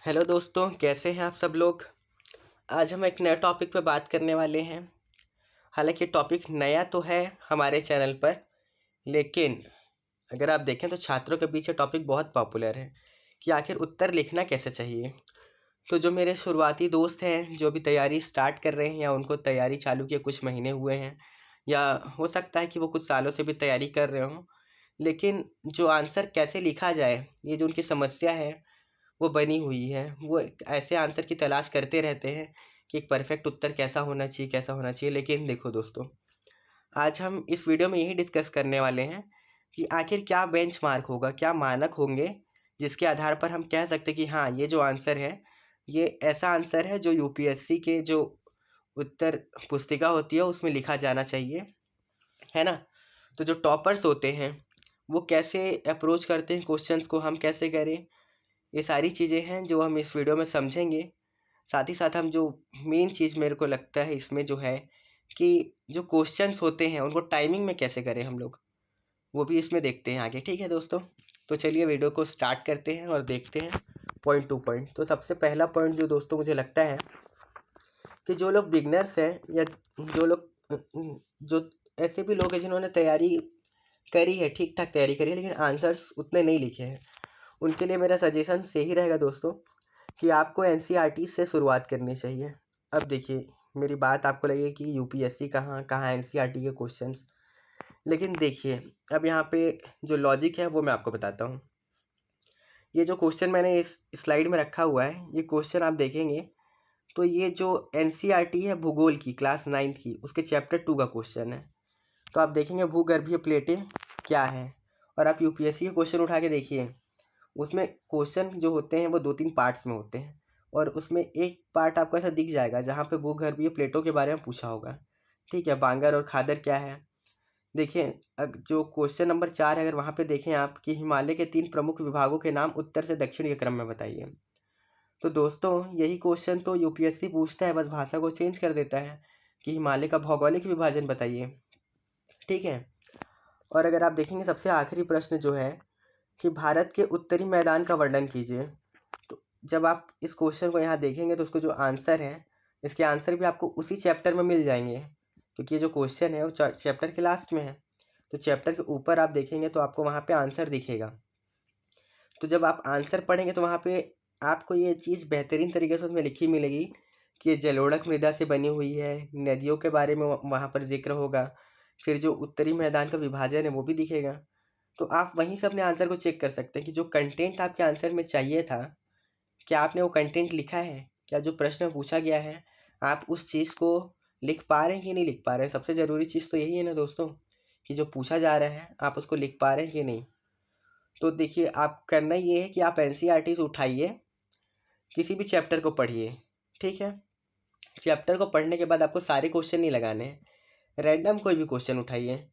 Hello दोस्तों, कैसे हैं आप सब लोग। आज हम एक नए टॉपिक पर बात करने वाले हैं। हालांकि टॉपिक नया तो है हमारे चैनल पर, लेकिन अगर आप देखें तो छात्रों के बीच ये टॉपिक बहुत पॉपुलर है कि आखिर उत्तर लिखना कैसे चाहिए। तो जो मेरे शुरुआती दोस्त हैं जो भी तैयारी स्टार्ट कर रहे हैं या उनको तैयारी चालू किए कुछ महीने हुए हैं, या हो सकता है कि वो कुछ सालों से भी तैयारी कर रहे हों, लेकिन जो आंसर कैसे लिखा जाए ये जो उनकी समस्या है वो बनी हुई है। वो एक ऐसे आंसर की तलाश करते रहते हैं कि एक परफेक्ट उत्तर कैसा होना चाहिए, कैसा होना चाहिए। लेकिन देखो दोस्तों, आज हम इस वीडियो में यही डिस्कस करने वाले हैं कि आखिर क्या बेंचमार्क होगा, क्या मानक होंगे जिसके आधार पर हम कह सकते हैं कि हाँ, ये जो आंसर है ये ऐसा आंसर है जो यूपीएससी के जो उत्तर पुस्तिका होती है उसमें लिखा जाना चाहिए, है ना। तो जो टॉपर्स होते हैं वो कैसे अप्रोच करते हैं क्वेश्चंस को, हम कैसे करें, ये सारी चीज़ें हैं जो हम इस वीडियो में समझेंगे। साथ ही साथ हम जो मेन चीज़ मेरे को लगता है इसमें जो है कि जो क्वेश्चंस होते हैं उनको टाइमिंग में कैसे करें हम लोग, वो भी इसमें देखते हैं आगे। ठीक है दोस्तों, तो चलिए वीडियो को स्टार्ट करते हैं और देखते हैं पॉइंट टू पॉइंट। तो सबसे पहला पॉइंट जो दोस्तों मुझे लगता है कि जो लोग बिगनर्स हैं या जो लोग जो ऐसे भी लोग हैं जिन्होंने तैयारी करी है, ठीक ठाक तैयारी करी है, लेकिन आंसर्स उतने नहीं लिखे हैं, उनके लिए मेरा सजेशन यही रहेगा दोस्तों कि आपको एनसीईआरटी से शुरुआत करनी चाहिए। अब देखिए, मेरी बात आपको लगेगी कि यूपीएससी कहाँ कहाँ एनसीईआरटी के क्वेश्चंस, लेकिन देखिए अब यहाँ पे जो लॉजिक है वो मैं आपको बताता हूँ। ये जो क्वेश्चन मैंने इस स्लाइड में रखा हुआ है, ये क्वेश्चन आप देखेंगे तो ये जो एनसीईआरटी है भूगोल की क्लास 9th की, उसके चैप्टर 2 का क्वेश्चन है। तो आप देखेंगे भूगर्भीय प्लेटें क्या हैं, और आप यूपीएससी के क्वेश्चन उठा के देखिए, उसमें क्वेश्चन जो होते हैं वो 2-3 पार्ट्स में होते हैं, और उसमें एक पार्ट आपको ऐसा दिख जाएगा जहाँ पे भूगर्भीय प्लेटों के बारे में पूछा होगा। ठीक है, बांगर और खादर क्या है। देखिए जो क्वेश्चन नंबर 4 है, अगर वहाँ पे देखें आप कि हिमालय के 3 प्रमुख विभागों के नाम उत्तर से दक्षिण के क्रम में बताइए। तो दोस्तों यही क्वेश्चन तो यूपीएससी पूछता है, बस भाषा को चेंज कर देता है कि हिमालय का भौगोलिक विभाजन बताइए। ठीक है, और अगर आप देखेंगे सबसे आखिरी प्रश्न जो है कि भारत के उत्तरी मैदान का वर्णन कीजिए। तो जब आप इस क्वेश्चन को यहाँ देखेंगे तो उसको जो आंसर है, इसके आंसर भी आपको उसी चैप्टर में मिल जाएंगे, क्योंकि ये जो क्वेश्चन है वो चैप्टर के लास्ट में है। तो चैप्टर के ऊपर आप देखेंगे तो आपको वहाँ पे आंसर दिखेगा। तो जब आप आंसर पढ़ेंगे तो वहाँ पे आपको ये चीज़ बेहतरीन तरीके से उसमें लिखी मिलेगी कि ये जलोढ़क मृदा से बनी हुई है, नदियों के बारे में वहाँ पर जिक्र होगा, फिर जो उत्तरी मैदान का विभाजन है वो भी दिखेगा। तो आप वहीं से अपने आंसर को चेक कर सकते हैं कि जो कंटेंट आपके आंसर में चाहिए था, क्या आपने वो कंटेंट लिखा है, क्या जो प्रश्न पूछा गया है आप उस चीज़ को लिख पा रहे हैं कि नहीं लिख पा रहे हैं। सबसे ज़रूरी चीज़ तो यही है ना दोस्तों, कि जो पूछा जा रहा है आप उसको लिख पा रहे हैं कि नहीं। तो देखिए, आप करना ये है कि आप एनसीईआरटी से उठाइए, किसी भी चैप्टर को पढ़िए। ठीक है, चैप्टर को पढ़ने के बाद आपको सारे क्वेश्चन नहीं लगाने हैं, रैंडम कोई भी क्वेश्चन उठाइए,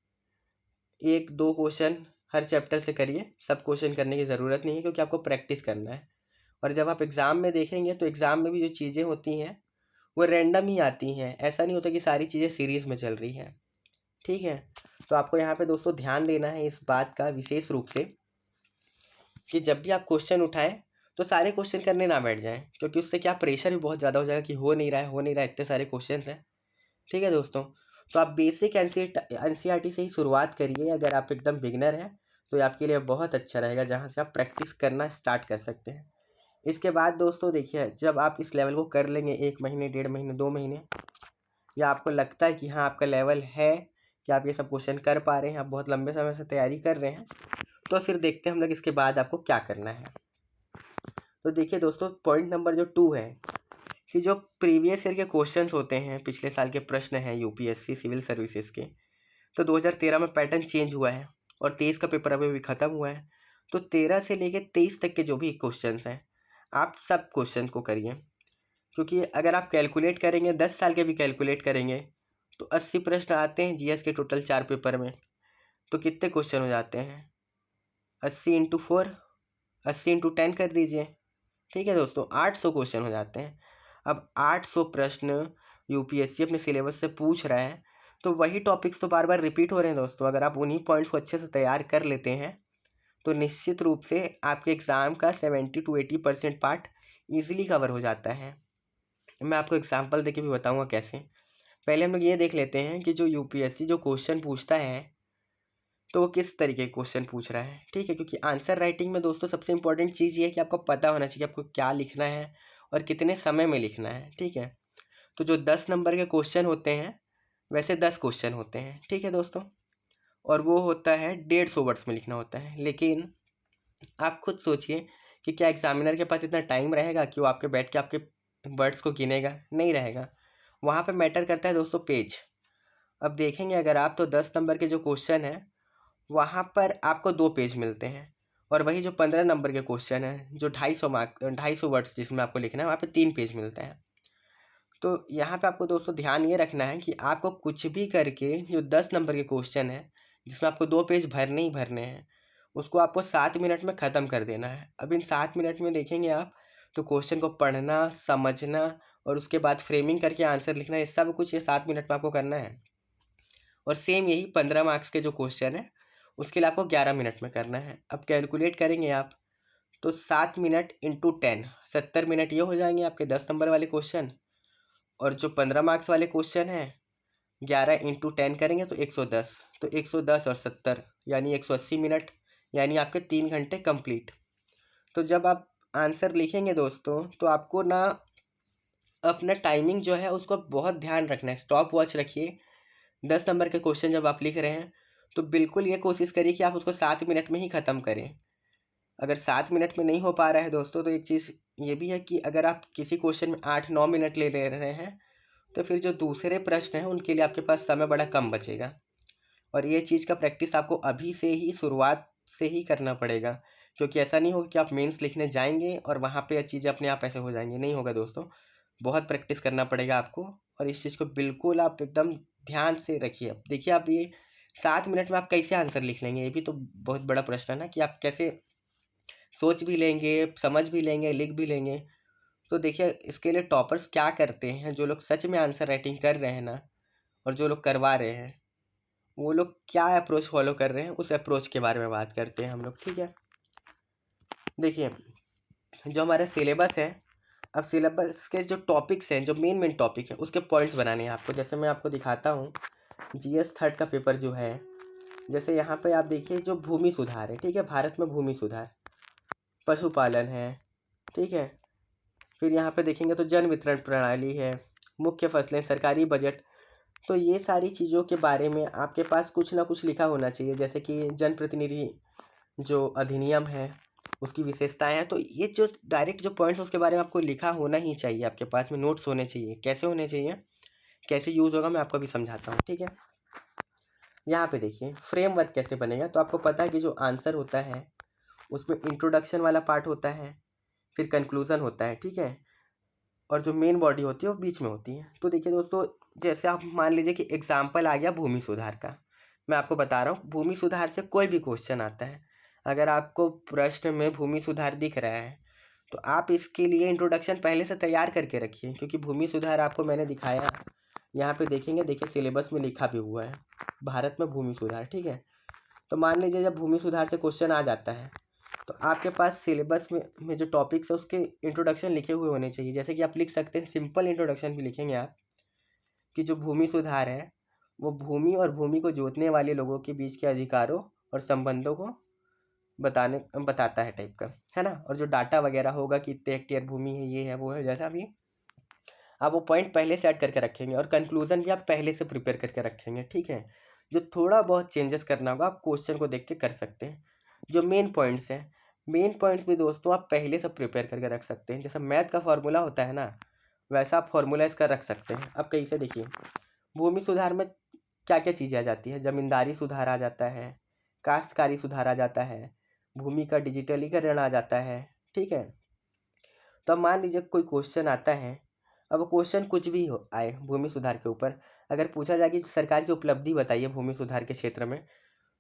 1-2 क्वेश्चन हर चैप्टर से करिए। सब क्वेश्चन करने की ज़रूरत नहीं है, क्योंकि आपको प्रैक्टिस करना है। और जब आप एग्ज़ाम में देखेंगे तो एग्ज़ाम में भी जो चीज़ें होती हैं वो रैंडम ही आती हैं, ऐसा नहीं होता कि सारी चीज़ें सीरीज़ में चल रही हैं। ठीक है, तो आपको यहाँ पे दोस्तों ध्यान देना है इस बात का विशेष रूप से कि जब भी आप क्वेश्चन उठाएं तो सारे क्वेश्चन करने ना बैठ जाएं, क्योंकि उससे क्या प्रेशर भी बहुत ज़्यादा हो जाएगा कि हो नहीं रहा है, हो नहीं रहा है, इतने सारे क्वेश्चन हैं। ठीक है दोस्तों, तो आप बेसिक एनसीईआरटी से ही शुरुआत करिए। अगर आप एकदम बिगनर हैं तो ये आपके लिए बहुत अच्छा रहेगा, जहाँ से आप प्रैक्टिस करना स्टार्ट कर सकते हैं। इसके बाद दोस्तों देखिए, जब आप इस लेवल को कर लेंगे 1 महीने, 1.5 महीने, 2 महीने, या आपको लगता है कि हाँ आपका लेवल है कि आप ये सब क्वेश्चन कर पा रहे हैं, आप बहुत लंबे समय से तैयारी कर रहे हैं, तो फिर देखते हैं हम लोग इसके बाद आपको क्या करना है। तो देखिए दोस्तों, पॉइंट नंबर जो 2 है कि जो प्रीवियस ईयर के क्वेश्चंस होते हैं, पिछले साल के प्रश्न हैं यूपीएससी सिविल सर्विसेज के, तो 2013 में पैटर्न चेंज हुआ है और 23 का पेपर अभी भी ख़त्म हुआ है। तो 13 से लेकर 23 तक के जो भी क्वेश्चंस हैं आप सब क्वेश्चन को करिए, क्योंकि अगर आप कैलकुलेट करेंगे 10 साल के भी कैलकुलेट करेंगे तो 80 प्रश्न आते हैं जीएस के टोटल 4 पेपर में। तो कितने क्वेश्चन हो जाते हैं, 80 × 4, 80 × 10 कर दीजिए। ठीक है दोस्तों, 800 क्वेश्चन हो जाते हैं। अब 800 प्रश्न यूपीएससी अपने सिलेबस से पूछ रहा है, तो वही टॉपिक्स तो बार बार रिपीट हो रहे हैं दोस्तों। अगर आप उन्हीं पॉइंट्स को अच्छे से तैयार कर लेते हैं तो निश्चित रूप से आपके एग्ज़ाम का 70 to 80% पार्ट ईजिली कवर हो जाता है। मैं आपको एग्जांपल देके भी बताऊंगा कैसे। पहले हम लोग ये देख लेते हैं कि जो यूपीएससी जो क्वेश्चन पूछता है तो वो किस तरीके के क्वेश्चन पूछ रहा है, ठीक है। क्योंकि आंसर राइटिंग में दोस्तों सबसे इंपॉर्टेंट चीज़ ये है कि आपको पता होना चाहिए आपको क्या लिखना है और कितने समय में लिखना है, ठीक है। तो जो 10 नंबर के क्वेश्चन होते हैं वैसे 10 क्वेश्चन होते हैं, ठीक है दोस्तों। और वो होता है 150 वर्ड्स में लिखना होता है। लेकिन आप खुद सोचिए कि क्या एग्जामिनर के पास इतना टाइम रहेगा कि वो आपके बैठ के आपके वर्ड्स को गिनेगा? नहीं रहेगा। वहाँ पे मैटर करता है दोस्तों पेज। अब देखेंगे अगर आप तो 10 नंबर के जो क्वेश्चन है वहाँ पर आपको 2 पेज मिलते हैं, और वही जो 15 नंबर के क्वेश्चन है जो 250 वर्ड्स जिसमें आपको लिखना है वहाँ पे 3 पेज मिलते हैं। तो यहाँ पे आपको दोस्तों ध्यान ये रखना है कि आपको कुछ भी करके जो 10 नंबर के क्वेश्चन है जिसमें आपको 2 पेज भरने ही भरने हैं उसको आपको 7 मिनट में ख़त्म कर देना है। अब इन 7 मिनट में देखेंगे आप तो क्वेश्चन को पढ़ना, समझना और उसके बाद फ्रेमिंग करके आंसर लिखना, ये सब कुछ ये 7 मिनट में आपको करना है। और सेम यही 15 मार्क्स के जो क्वेश्चन है उसके लिए आपको 11 मिनट में करना है। अब कैलकुलेट करेंगे आप तो 7 मिनट इंटू 10 70 मिनट ये हो जाएंगे आपके 10 नंबर वाले क्वेश्चन। और जो 15 मार्क्स वाले क्वेश्चन हैं 11 इंटू 10 करेंगे तो 110, तो 110 और 70 यानी 180 मिनट, यानी आपके 3 घंटे कंप्लीट। तो जब आप आंसर लिखेंगे दोस्तों तो आपको ना अपना टाइमिंग जो है उसको बहुत ध्यान रखना है। स्टॉप वॉच रखिए। 10 नंबर के क्वेश्चन जब आप लिख रहे हैं तो बिल्कुल ये कोशिश करिए कि आप उसको 7 मिनट में ही ख़त्म करें। अगर 7 मिनट में नहीं हो पा रहा है दोस्तों तो एक चीज़ ये भी है कि अगर आप किसी क्वेश्चन में 8-9 मिनट ले रहे हैं तो फिर जो दूसरे प्रश्न हैं उनके लिए आपके पास समय बड़ा कम बचेगा। और ये चीज़ का प्रैक्टिस आपको अभी से ही शुरुआत से ही करना पड़ेगा। क्योंकि ऐसा नहीं होगा कि आप मेंस लिखने जाएंगे और वहाँ पे ये चीज़ें अपने आप ऐसे हो जाएंगी, नहीं होगा दोस्तों। बहुत प्रैक्टिस करना पड़ेगा आपको। और इस चीज़ को बिल्कुल आप एकदम ध्यान से रखिए। अब देखिए आप ये 7 मिनट में आप कैसे आंसर लिख लेंगे, ये भी तो बहुत बड़ा प्रश्न है ना कि आप कैसे सोच भी लेंगे, समझ भी लेंगे, लिख भी लेंगे। तो देखिए इसके लिए टॉपर्स क्या करते हैं, जो लोग सच में आंसर राइटिंग कर रहे हैं ना और जो लोग करवा रहे हैं वो लोग क्या अप्रोच फॉलो कर रहे हैं उस अप्रोच के बारे में बात करते हैं हम लोग, ठीक है। देखिए जो हमारा सिलेबस है, अब सिलेबस के जो टॉपिक्स हैं, जो मेन मेन टॉपिक है उसके पॉइंट्स बनाने हैं आपको। जैसे मैं आपको दिखाता हूँ जीएस थर्ड का पेपर जो है, जैसे यहाँ पे आप देखिए जो भूमि सुधार है, ठीक है, भारत में भूमि सुधार, पशुपालन है, ठीक है। फिर यहाँ पे देखेंगे तो जन वितरण प्रणाली है, मुख्य फसलें, सरकारी बजट। तो ये सारी चीज़ों के बारे में आपके पास कुछ ना कुछ लिखा होना चाहिए। जैसे कि जनप्रतिनिधि जो अधिनियम है उसकी विशेषताएं हैं, तो ये जो डायरेक्ट जो पॉइंट्स उसके बारे में आपको लिखा होना ही चाहिए, आपके पास में नोट्स होने चाहिए। कैसे होने चाहिए, कैसे यूज़ होगा मैं आपको भी समझाता हूँ, ठीक है। यहाँ पे देखिए फ्रेमवर्क कैसे बनेगा। तो आपको पता है कि जो आंसर होता है उसमें इंट्रोडक्शन वाला पार्ट होता है, फिर कंक्लूज़न होता है, ठीक है, और जो मेन बॉडी होती है वो बीच में होती है। तो देखिए दोस्तों जैसे आप मान लीजिए कि एग्जाम्पल आ गया भूमि सुधार का, मैं आपको बता रहा हूँ भूमि सुधार से कोई भी क्वेश्चन आता है, अगर आपको प्रश्न में भूमि सुधार दिख रहा है तो आप इसके लिए इंट्रोडक्शन पहले से तैयार करके रखिए। क्योंकि भूमि सुधार आपको मैंने दिखाया, यहाँ पे देखेंगे, देखिए सिलेबस में लिखा भी हुआ है भारत में भूमि सुधार, ठीक है। तो मान लीजिए जब भूमि सुधार से क्वेश्चन आ जाता है तो आपके पास सिलेबस में जो टॉपिक्स है उसके इंट्रोडक्शन लिखे हुए होने चाहिए। जैसे कि आप लिख सकते हैं, सिंपल इंट्रोडक्शन भी लिखेंगे आप कि जो भूमि सुधार है वो भूमि और भूमि को जोतने वाले लोगों के बीच के अधिकारों और संबंधों को बताता है टाइप का, है ना। और जो डाटा वगैरह होगा कि इतने हेक्टेयर भूमि है, ये है, वो है, जैसा भी आप वो पॉइंट पहले से ऐड करके रखेंगे। और कंक्लूजन भी आप पहले से प्रिपेयर करके रखेंगे, ठीक है। जो थोड़ा बहुत चेंजेस करना होगा आप क्वेश्चन को देख के कर सकते हैं। जो मेन पॉइंट्स हैं, मेन पॉइंट्स भी दोस्तों आप पहले से प्रिपेयर करके रख सकते हैं। जैसा मैथ का फार्मूला होता है ना वैसा आप फार्मूला इसका रख सकते हैं। अब कैसे देखिए भूमि सुधार में क्या क्या चीज़ें आ जाती है, ज़मींदारी सुधार आ जाता है, काश्तकारी सुधार आ जाता है, भूमि का डिजिटलीकरण आ जाता है, ठीक है। तो अब मान लीजिए कोई क्वेश्चन आता है, अब वो क्वेश्चन कुछ भी हो आए भूमि सुधार के ऊपर, अगर पूछा जाए कि सरकार की उपलब्धि बताइए भूमि सुधार के क्षेत्र में,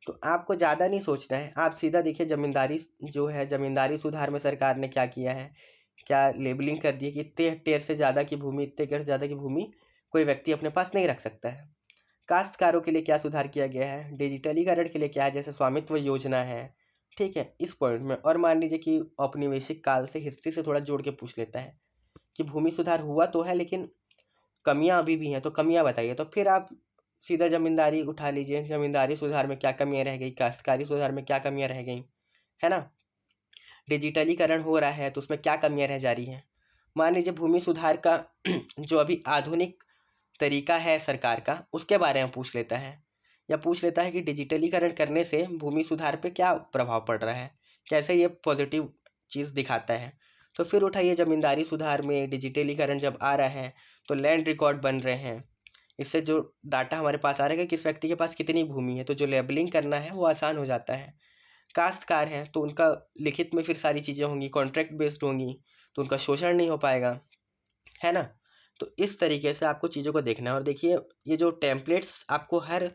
तो आपको ज़्यादा नहीं सोचना है। आप सीधा देखिए ज़मींदारी जो है, ज़मींदारी सुधार में सरकार ने क्या किया है, क्या लेबलिंग कर दी है कि इतने हेक्टेयर से ज़्यादा की भूमि, इतने हेक्टेयर से ज़्यादा की भूमि कोई व्यक्ति अपने पास नहीं रख सकता है। काश्तकारों के लिए क्या सुधार किया गया है, डिजिटलीकरण के लिए क्या है, जैसे स्वामित्व योजना है, ठीक है, इस पॉइंट में। और मान लीजिए कि औपनिवेशिक काल से हिस्ट्री से थोड़ा जोड़ के पूछ लेता है कि भूमि सुधार हुआ तो है लेकिन कमियां अभी भी हैं, तो कमियां बताइए। तो फिर आप सीधा जमींदारी उठा लीजिए, जमींदारी सुधार में क्या कमियां रह गई, काश्तकारी सुधार में क्या कमियां रह गई, है ना। डिजिटलीकरण हो रहा है तो उसमें क्या कमियां रह जा रही हैं। मान लीजिए भूमि सुधार का जो अभी आधुनिक तरीका है सरकार का, उसके बारे में पूछ लेता है। या पूछ लेता है कि डिजिटलीकरण करने से भूमि सुधार पे क्या प्रभाव पड़ रहा है, कैसे ये पॉजिटिव चीज़ दिखाता है। तो फिर उठाइए, ज़मींदारी सुधार में डिजिटलीकरण जब आ रहा है तो लैंड रिकॉर्ड बन रहे हैं, इससे जो डाटा हमारे पास आ रहा है कि किस व्यक्ति के पास कितनी भूमि है, तो जो लेबलिंग करना है वो आसान हो जाता है। काश्तकार हैं तो उनका लिखित में फिर सारी चीज़ें होंगी, कॉन्ट्रैक्ट बेस्ड होंगी, तो उनका शोषण नहीं हो पाएगा, है ना। तो इस तरीके से आपको चीज़ों को देखना है। और देखिए, ये जो टेम्पलेट्स आपको हर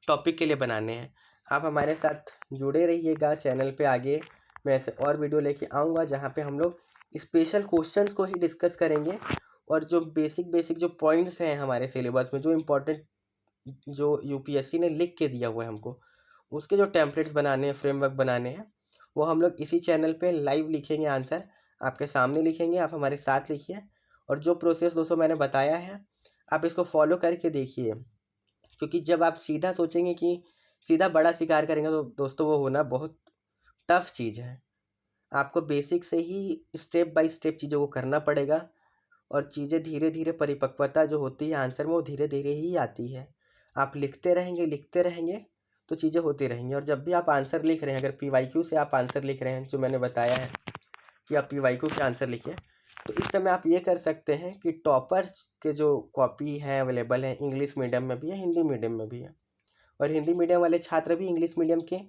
टॉपिक के लिए बनाने हैं। आप हमारे साथ जुड़े रहिएगा चैनल पे। आगे मैं ऐसे और वीडियो लेके आऊँगा जहाँ पे हम लोग स्पेशल क्वेश्चंस को ही डिस्कस करेंगे, और जो बेसिक जो पॉइंट्स हैं हमारे सिलेबस में, जो इम्पोर्टेंट जो यूपीएससी ने लिख के दिया हुआ है हमको, उसके जो टेम्पलेट्स बनाने हैं, फ्रेमवर्क बनाने हैं, वो हम लोग इसी चैनल पे लाइव लिखेंगे। आंसर आपके सामने लिखेंगे, आप हमारे साथ लिखिए। और जो प्रोसेस दोस्तों मैंने बताया है, आप इसको फॉलो करके देखिए, क्योंकि जब आप सीधा सोचेंगे कि सीधा बड़ा शिकार करेंगे तो दोस्तों वो होना बहुत टफ चीज़ है। आपको बेसिक से ही स्टेप बाय स्टेप चीज़ों को करना पड़ेगा, और चीज़ें धीरे धीरे परिपक्वता जो होती है आंसर में, वो धीरे धीरे ही आती है। आप लिखते रहेंगे तो चीज़ें होती रहेंगी। और जब भी आप आंसर लिख रहे हैं, अगर पीवाईक्यू से आप आंसर लिख रहे हैं, जो मैंने बताया है कि आप पीवाईक्यू के आंसर लिखिए, तो इस समय आप ये कर सकते हैं कि टॉपर्स के जो कॉपी हैं अवेलेबल हैं, इंग्लिश मीडियम में भी है, हिंदी मीडियम में भी है। और हिंदी मीडियम वाले छात्र भी इंग्लिश मीडियम के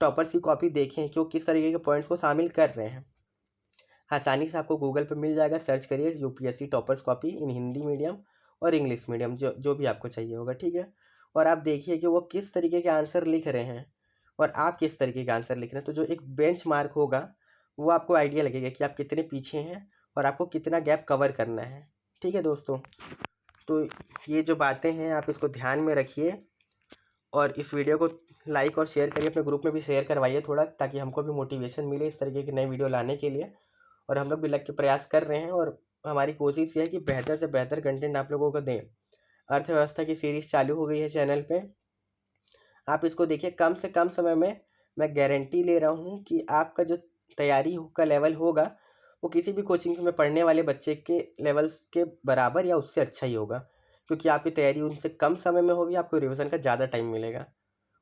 टॉपर्स की कॉपी देखें कि वो किस तरीके के पॉइंट्स को शामिल कर रहे हैं। आसानी से आपको गूगल पे मिल जाएगा, सर्च करिए UPSC toppers copy in Hindi medium और इंग्लिश मीडियम, जो भी आपको चाहिए होगा, ठीक है। और आप देखिए कि वो किस तरीके के आंसर लिख रहे हैं और आप किस तरीके के आंसर लिख रहे हैं। तो जो एक बेंच मार्क होगा, वो आपको आइडिया लगेगा कि आप कितने पीछे हैं और आपको कितना गैप कवर करना है, ठीक है दोस्तों। तो ये जो बातें हैं आप इसको ध्यान में रखिए, और इस वीडियो को लाइक और शेयर करिए, अपने ग्रुप में भी शेयर करवाइए थोड़ा, ताकि हमको भी मोटिवेशन मिले इस तरीके की नई वीडियो लाने के लिए। और हम लोग भी लग के प्रयास कर रहे हैं, और हमारी कोशिश ये है कि बेहतर से बेहतर कंटेंट आप लोगों को दें। अर्थव्यवस्था की सीरीज़ चालू हो गई है चैनल पे, आप इसको देखिए। कम से कम समय में मैं गारंटी ले रहा हूँ कि आपका जो तैयारी का लेवल होगा, वो किसी भी कोचिंग में पढ़ने वाले बच्चे के लेवल्स के बराबर या उससे अच्छा ही होगा, क्योंकि आपकी तैयारी उनसे कम समय में होगी, आपको रिवीजन का ज़्यादा टाइम मिलेगा।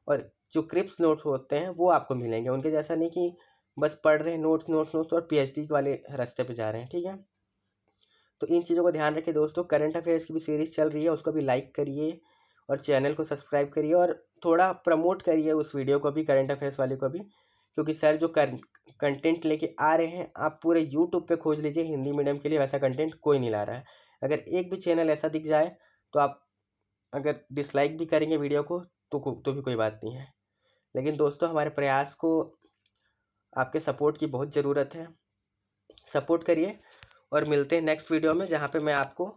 और जो क्रिप्स नोट्स होते हैं वो आपको मिलेंगे, उनके जैसा नहीं कि बस पढ़ रहे हैं नोट्स और पीएचडी वाले रास्ते पे जा रहे हैं, ठीक है। तो इन चीज़ों को ध्यान रखिए दोस्तों। करंट अफेयर्स की भी सीरीज़ चल रही है, उसको भी लाइक करिए और चैनल को सब्सक्राइब करिए, और थोड़ा प्रमोट करिए उस वीडियो को भी, करंट अफेयर्स वाले को भी। क्योंकि सर जो कंटेंट लेके आ रहे हैं, आप पूरे यूट्यूब पे खोज लीजिए, हिंदी मीडियम के लिए वैसा कंटेंट कोई नहीं ला रहा है। अगर एक भी चैनल ऐसा दिख जाए तो आप अगर डिसलाइक भी करेंगे वीडियो को तो भी कोई बात नहीं है। लेकिन दोस्तों, हमारे प्रयास को आपके सपोर्ट की बहुत ज़रूरत है, सपोर्ट करिए। और मिलते हैं नेक्स्ट वीडियो में, जहाँ पे मैं आपको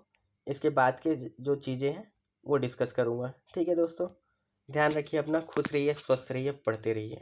इसके बाद के जो चीज़ें हैं वो डिस्कस करूँगा, ठीक है दोस्तों। ध्यान रखिए अपना, खुश रहिए, स्वस्थ रहिए, पढ़ते रहिए।